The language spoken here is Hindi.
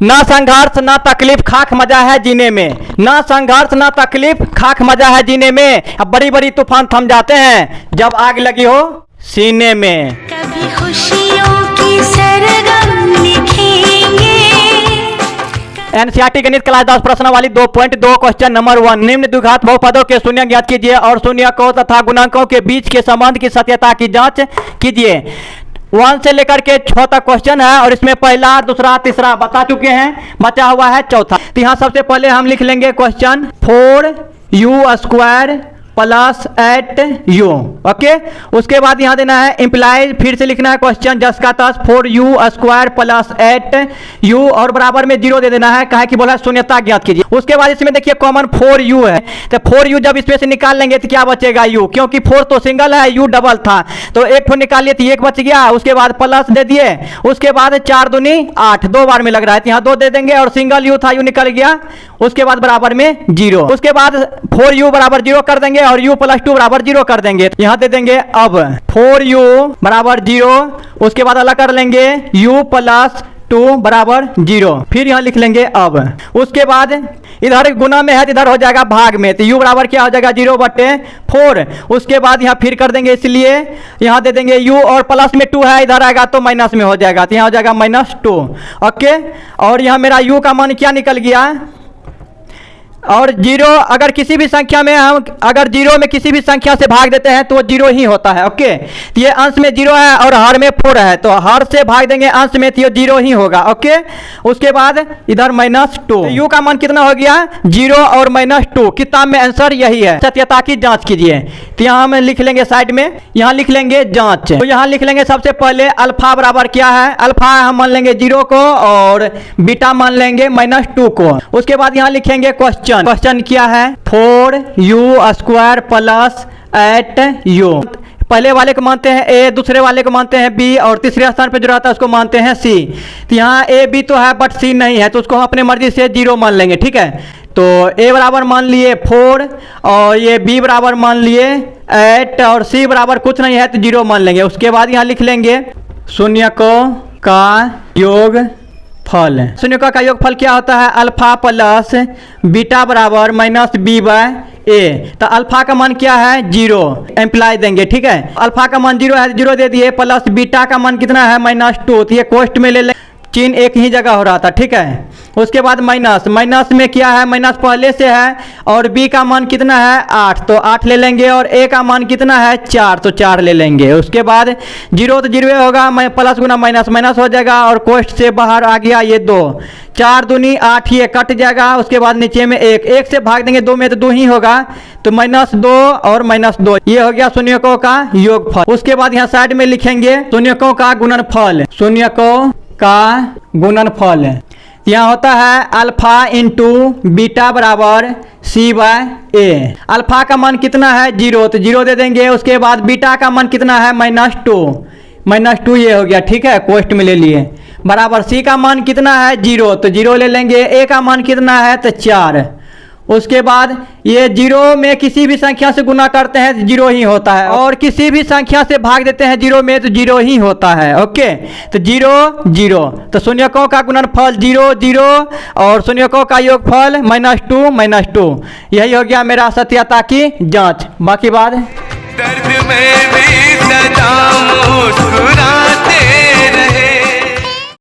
ना संघर्ष ना तकलीफ खाक मजा है जीने में, ना संघर्ष ना तकलीफ खाक मजा है जीने में। अब बड़ी बड़ी तूफान थम जाते हैं जब आग लगी हो सीने में। कभी खुशियों की सरगम लिखेंगे। एनसीईआरटी गणित क्लास 10 प्रश्न वाली 2.2 क्वेश्चन नंबर 1। निम्न द्विघात बहुपदों के शून्य ज्ञात कीजिए और शून्यकों तथा गुणांकों के बीच के संबंध की सत्यता की जांच कीजिए। 1 से लेकर के 6 तक क्वेश्चन है और इसमें पहला, दूसरा, तीसरा बता चुके हैं, बचा हुआ है चौथा। तो यहाँ सबसे पहले हम लिख लेंगे question 4u² plus 8u। Okay, उसके बाद यहाँ देना है इंप्लाइज, फिर से लिखना है क्वेश्चन जस का तस 4u² प्लस 8u और बराबर में 0 दे देना है, कहा कि बोला शून्यता ज्ञात कीजिए। उसके बाद इसमें देखिए कॉमन 4u है, तो 4u जब इसमें से निकाल लेंगे तो क्या बचेगा u, क्योंकि 4 तो सिंगल है, u डबल था, तो एक ठो निकाल लिए तो एक बच गया। उसके बाद प्लस दे दिए, उसके बाद 4 दूनी 8, 2 बार में लग रहा है तो यहाँ 2 दे देंगे और सिंगल u था, u निकल गया। उसके बाद बराबर में 0, उसके बाद 4u बराबर 0 कर देंगे और u + 2 बराबर 0 कर देंगे। यहाँ दे देंगे अब 4u बराबर 0, उसके बाद अलग कर लेंगे u + 2 बराबर 0, फिर यहाँ लिख लेंगे अब। उसके बाद इधर गुना में है तो इधर हो जाएगा भाग में, तो u बराबर क्या हो जाएगा 0/4। उसके बाद यहाँ फिर कर देंगे, इसलिए यहाँ दे देंगे u और प्लस में 2 है, इधर आएगा तो माइनस में हो जाएगा, तो यहाँ हो जाएगा -2। ओके, और यहाँ मेरा u का मान क्या निकल गया, और 0 अगर किसी भी संख्या में हम अगर 0 में किसी भी संख्या से भाग देते हैं तो वो 0 ही होता है। ओके, तो ये अंश में 0 है और हर में 4 है, तो हर से भाग देंगे अंश में तो ये 0 ही होगा। ओके, उसके बाद इधर -2, तो u का मान कितना हो गया 0 और -2। किताब में आंसर यही है, सत्यता की जांच कीजिए। तो यहाँ हम लिख लेंगे साइड में, यहाँ लिख लेंगे जांच, तो यहाँ लिख लेंगे सबसे पहले अल्फा बराबर क्या है, अल्फा हम मान लेंगे 0 को और बीटा मान लेंगे -2 को। उसके बाद यहाँ लिखेंगे क्वेश्चन क्या है 4u² प्लस 8u। पहले वाले को मानते हैं a, दूसरे वाले को मानते हैं b और तीसरे स्थान पे जो रहता है उसको मानते हैं c। तो यहाँ a b तो है बट c नहीं है, तो उसको हम अपने मर्जी से 0 मान लेंगे। ठीक है, तो a बराबर मान लिए 4 और ये b बराबर मान लिए 8 और c बराबर कुछ नहीं है तो 0 मान लेंगे। उसके बाद यहाँ लिख लेंगे शून्यकों का योग फल। शून्यकों का योगफल क्या होता है, अल्फा प्लस बीटा बराबर -b/a। तो अल्फा का मान क्या है 0, एम्प्लाई देंगे। ठीक है, अल्फा का मान 0 है, 0 दे दिए, प्लस बीटा का मान कितना है -2, तो ये कोष्ट में ले लें, चिन्ह एक ही जगह हो रहा था। ठीक है, उसके बाद माइनस में क्या है, माइनस पहले से है और b का मान कितना है 8, तो 8 ले लेंगे और a का मान कितना है 4, तो 4 ले लेंगे। उसके बाद 0 तो 0 होगा, प्लस गुना माइनस हो जाएगा और कोष्ट से बाहर आ गया ये 2, 4 दूनी 8, ये कट जाएगा। उसके बाद नीचे में 1 से भाग देंगे 2 में तो 2 ही होगा, तो -2 और -2, ये हो गया शून्यकों का योगफल। उसके बाद यहाँ साइड में लिखेंगे शून्यकों का गुणनफल। शून्यकों का गुणनफल यहाँ होता है अल्फा इंटू बीटा बराबर c/a। अल्फा का मान कितना है 0, तो 0 दे देंगे। उसके बाद बीटा का मान कितना है -2 ये हो गया। ठीक है, कोष्ट में ले लिए, बराबर c का मान कितना है 0, तो 0 ले लेंगे। a का मान कितना है तो 4। उसके बाद ये 0 में किसी भी संख्या से गुना करते हैं तो 0 ही होता है, और किसी भी संख्या से भाग देते हैं 0 में तो 0 ही होता है। ओके, तो 0 0, तो शून्यकों का गुणनफल 0 0 और शून्यकों का योगफल -2 यही हो गया मेरा सत्यता की जांच। बाकी बात दर्द में भी सदा मुस्कुरा